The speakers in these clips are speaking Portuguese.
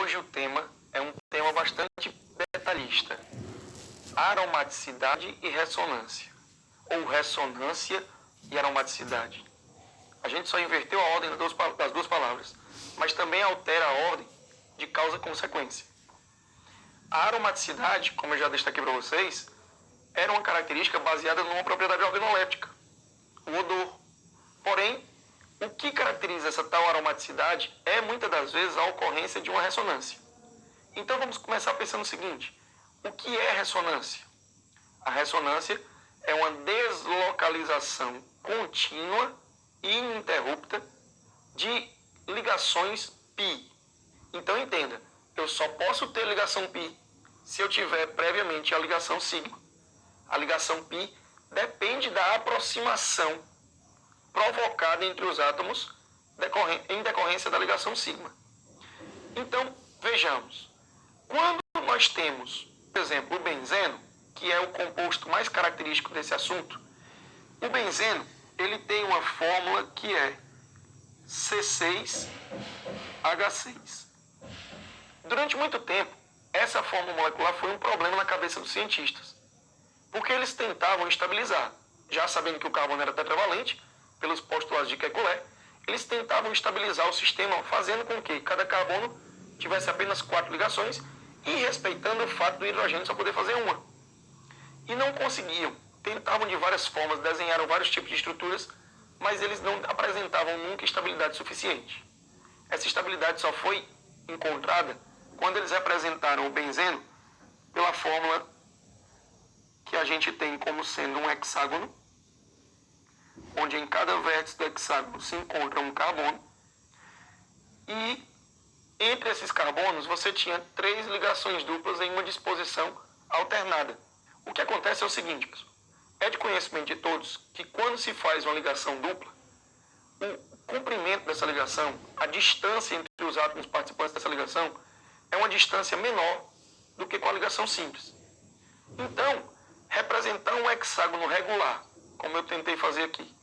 hoje o tema é um tema bastante detalhista. Aromaticidade e ressonância. Ou ressonância e aromaticidade. A gente só inverteu a ordem das duas palavras, mas também altera a ordem de causa e consequência. A aromaticidade, como eu já destaquei para vocês, era uma característica baseada numa propriedade organoléptica, o odor. Porém, o que caracteriza essa tal aromaticidade é, muitas das vezes, a ocorrência de uma ressonância. Então, vamos começar pensando o seguinte: o que é ressonância? A ressonância é uma deslocalização contínua e ininterrupta de ligações π. Então, entenda, eu só posso ter ligação π se eu tiver previamente a ligação sigma. A ligação π depende da aproximação provocada entre os átomos em decorrência da ligação sigma. Então, vejamos. Quando nós temos, por exemplo, o benzeno, que é o composto mais característico desse assunto, o benzeno ele tem uma fórmula que é C6H6. Durante muito tempo, essa fórmula molecular foi um problema na cabeça dos cientistas, porque eles tentavam estabilizar, já sabendo que o carbono era tetravalente, pelos postulados de Kekulé, eles tentavam estabilizar o sistema, fazendo com que cada carbono tivesse apenas 4 ligações e respeitando o fato do hidrogênio só poder fazer uma. E não conseguiam. Tentavam de várias formas, desenharam vários tipos de estruturas, mas eles não apresentavam nunca estabilidade suficiente. Essa estabilidade só foi encontrada quando eles representaram o benzeno pela fórmula que a gente tem como sendo um hexágono, onde em cada vértice do hexágono se encontra um carbono, e entre esses carbonos você tinha 3 ligações duplas em uma disposição alternada. O que acontece é o seguinte, pessoal. É de conhecimento de todos que quando se faz uma ligação dupla, o comprimento dessa ligação, a distância entre os átomos participantes dessa ligação, é uma distância menor do que com a ligação simples. Então, representar um hexágono regular, como eu tentei fazer aqui,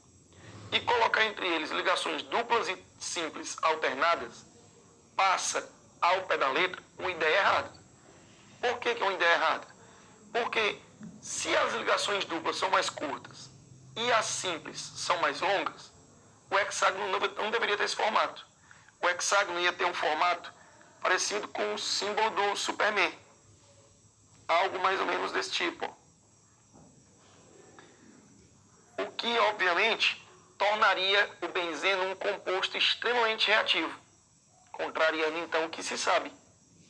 e colocar entre eles ligações duplas e simples alternadas, passa, ao pé da letra, uma ideia errada. Por que é uma ideia errada? Porque se as ligações duplas são mais curtas e as simples são mais longas, o hexágono não deveria ter esse formato. O hexágono ia ter um formato parecido com o símbolo do Superman. Algo mais ou menos desse tipo. O que, obviamente, tornaria o benzeno um composto extremamente reativo, contrariando então o que se sabe: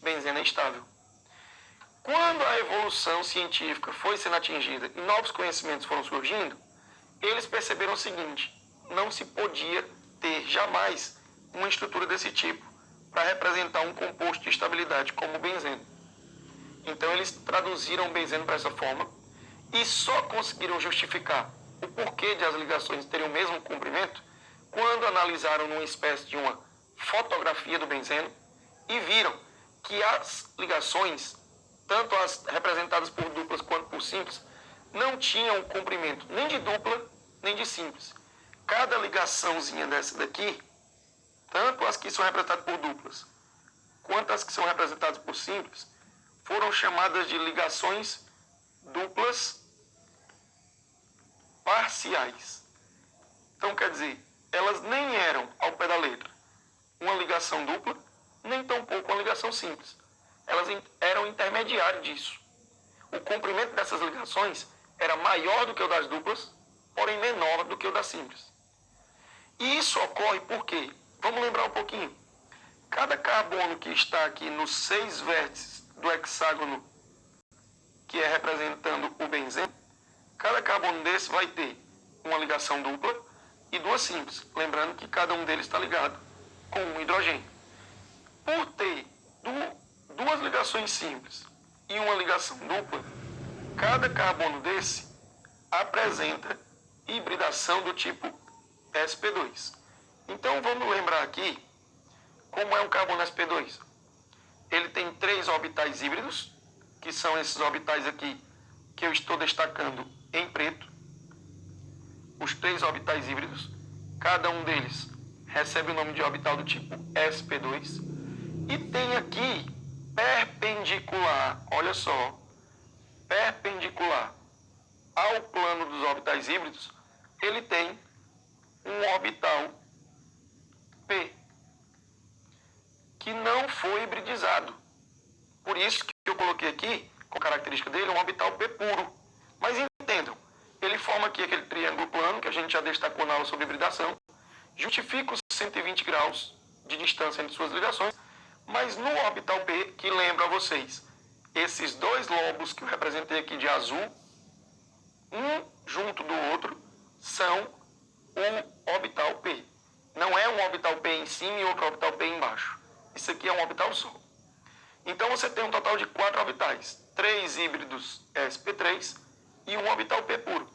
benzeno é estável. Quando a evolução científica foi sendo atingida e novos conhecimentos foram surgindo, eles perceberam o seguinte: não se podia ter jamais uma estrutura desse tipo para representar um composto de estabilidade como o benzeno. Então eles traduziram o benzeno para essa forma e só conseguiram justificar o porquê de as ligações terem o mesmo comprimento quando analisaram numa espécie de uma fotografia do benzeno e viram que as ligações, tanto as representadas por duplas quanto por simples, não tinham comprimento nem de dupla nem de simples. Cada ligaçãozinha dessa daqui, tanto as que são representadas por duplas quanto as que são representadas por simples, foram chamadas de ligações duplas parciais. Então, quer dizer, elas nem eram, ao pé da letra, uma ligação dupla, nem tampouco uma ligação simples. Elas eram intermediário disso. O comprimento dessas ligações era maior do que o das duplas, porém menor do que o das simples. E isso ocorre porque, vamos lembrar um pouquinho, cada carbono que está aqui nos 6 vértices do hexágono, que é representando o benzeno, cada carbono desse vai ter uma ligação dupla e 2 simples. Lembrando que cada um deles está ligado com um hidrogênio. Por ter 2 ligações simples e uma ligação dupla, cada carbono desse apresenta hibridação do tipo sp2. Então vamos lembrar aqui como é um carbono sp2. Ele tem 3 orbitais híbridos, que são esses orbitais aqui que eu estou destacando em preto. Os 3 orbitais híbridos, cada um deles recebe o nome de orbital do tipo sp2. E tem aqui perpendicular, olha só, perpendicular ao plano dos orbitais híbridos, ele tem um orbital P, que não foi hibridizado. Por isso que eu coloquei aqui, com a característica dele, um orbital P puro. Mas entendam, ele forma aqui aquele triângulo plano, que a gente já destacou na aula sobre hibridação, justifica os 120 graus de distância entre suas ligações, mas no orbital P, que lembra a vocês, esses dois lobos que eu representei aqui de azul, um junto do outro, são o orbital P. Não é um orbital P em cima e outro orbital P embaixo. Isso aqui é um orbital só. Então você tem um total de 4 orbitais, 3 híbridos sp3 e um orbital P puro.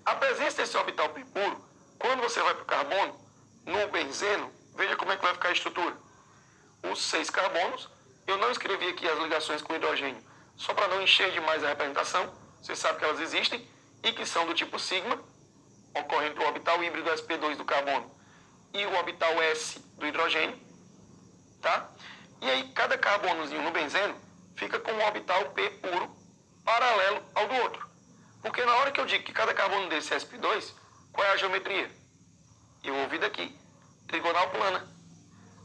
A presença desse orbital P puro, quando você vai para o carbono, no benzeno, veja como é que vai ficar a estrutura. Os 6 carbonos, eu não escrevi aqui as ligações com hidrogênio, só para não encher demais a representação, você sabe que elas existem e que são do tipo sigma, ocorrem entre o orbital híbrido sp2 do carbono e o orbital S do hidrogênio, tá? E aí cada carbonozinho no benzeno fica com um orbital P puro paralelo ao do outro. Porque na hora que eu digo que cada carbono desse é sp2, qual é a geometria? Eu ouvi daqui, trigonal plana.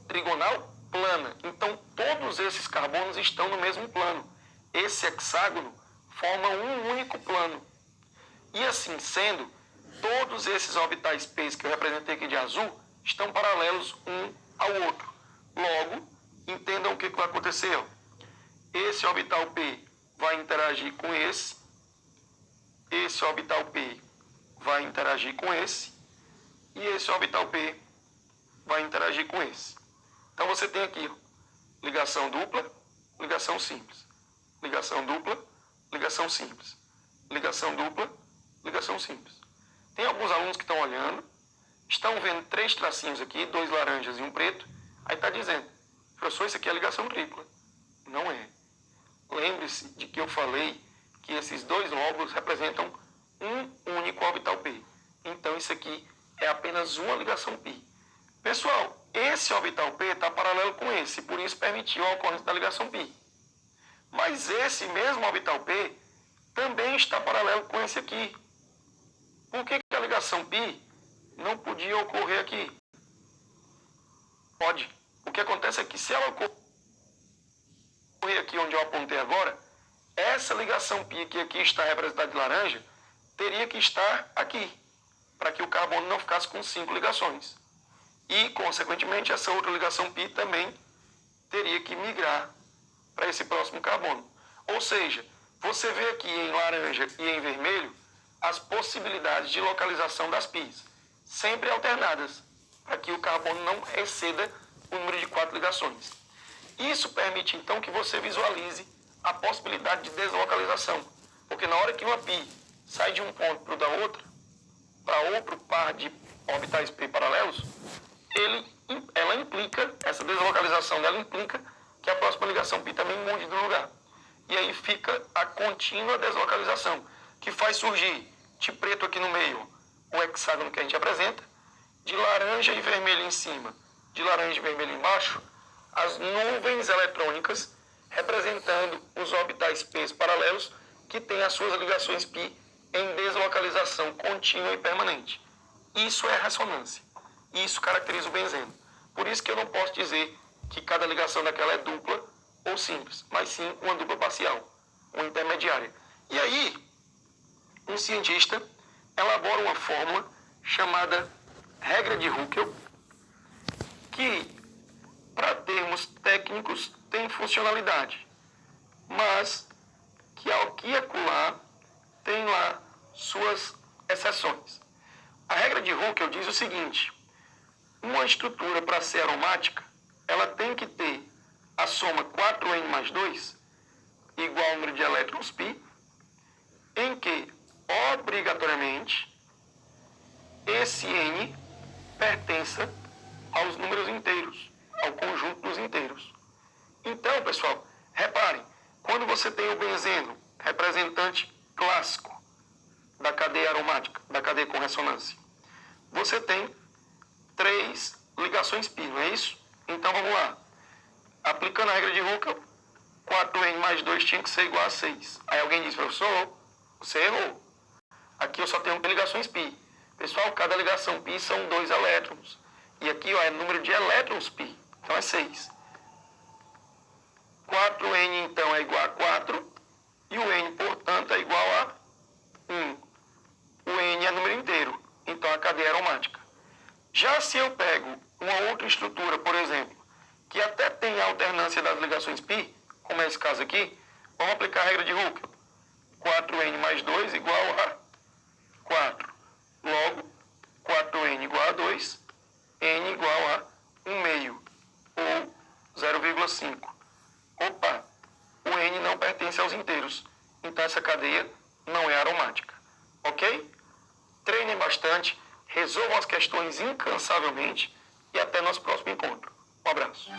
Trigonal plana. Então todos esses carbonos estão no mesmo plano. Esse hexágono forma um único plano. E assim sendo, todos esses orbitais P que eu representei aqui de azul estão paralelos um ao outro. Logo, entendam o que vai acontecer. Esse orbital P vai interagir com esse orbital P vai interagir com esse, e esse orbital P vai interagir com esse. Então você tem aqui ligação dupla, ligação simples. Ligação dupla, ligação simples. Ligação dupla, ligação simples. Tem alguns alunos que estão olhando, estão vendo 3 tracinhos aqui, 2 laranjas e um preto, aí está dizendo, professor, isso aqui é ligação tripla. Não é. Lembre-se de que eu falei que esses 2 lóbulos representam um único orbital P. Então isso aqui é apenas uma ligação π. Pessoal, esse orbital P está paralelo com esse, por isso permitiu a ocorrência da ligação π. Mas esse mesmo orbital P também está paralelo com esse aqui. Por que a ligação π não podia ocorrer aqui? Pode. O que acontece é que se ela ocorrer aqui onde eu apontei agora, essa ligação π que aqui está representada de laranja, teria que estar aqui, para que o carbono não ficasse com 5 ligações. E, consequentemente, essa outra ligação π também teria que migrar para esse próximo carbono. Ou seja, você vê aqui em laranja e em vermelho as possibilidades de localização das πs, sempre alternadas, para que o carbono não exceda o número de 4 ligações. Isso permite, então, que você visualize a possibilidade de deslocalização, porque na hora que uma π sai de um ponto para o da outra, para outro par de orbitais P paralelos, ela implica, essa deslocalização dela implica que a próxima ligação π também mude de lugar. E aí fica a contínua deslocalização, que faz surgir de preto aqui no meio o hexágono que a gente apresenta, de laranja e vermelho em cima, de laranja e vermelho embaixo, as nuvens eletrônicas representando os orbitais P paralelos que têm as suas ligações π em deslocalização contínua e permanente. Isso é ressonância. Isso caracteriza o benzeno. Por isso que eu não posso dizer que cada ligação daquela é dupla ou simples, mas sim uma dupla parcial, uma intermediária. E aí, um cientista elabora uma fórmula chamada regra de Huckel, que, para termos técnicos, tem funcionalidade, mas que aqui e acolá tem lá suas exceções. A regra de Huckel diz o seguinte: uma estrutura para ser aromática, ela tem que ter a soma 4n mais 2 igual ao número de elétrons π, em que, obrigatoriamente, esse n pertença aos números inteiros, ao conjunto dos inteiros. Então, pessoal, reparem, quando você tem o benzeno, representante clássico da cadeia aromática, da cadeia com ressonância, você tem 3 ligações π, não é isso? Então, vamos lá. Aplicando a regra de Huckel, 4n mais 2 tinha que ser igual a 6. Aí alguém diz, professor, você errou. Aqui eu só tenho ligações π. Pessoal, cada ligação π são 2 elétrons. E aqui ó, é número de elétrons π. Então é 6. 4n então é igual a 4. E o n, portanto, é igual a 1. O n é número inteiro. Então a cadeia é aromática. Já se eu pego uma outra estrutura, por exemplo, que até tem a alternância das ligações π, como é esse caso aqui, vamos aplicar a regra de Huckel. 4n mais 2 igual a 4. Logo, 4n igual a 2, n igual a 1 meio, ou 0,5. Opa, o n não pertence aos inteiros, então essa cadeia não é aromática. Ok? Treinem bastante, resolvam as questões incansavelmente e até nosso próximo encontro. Um abraço.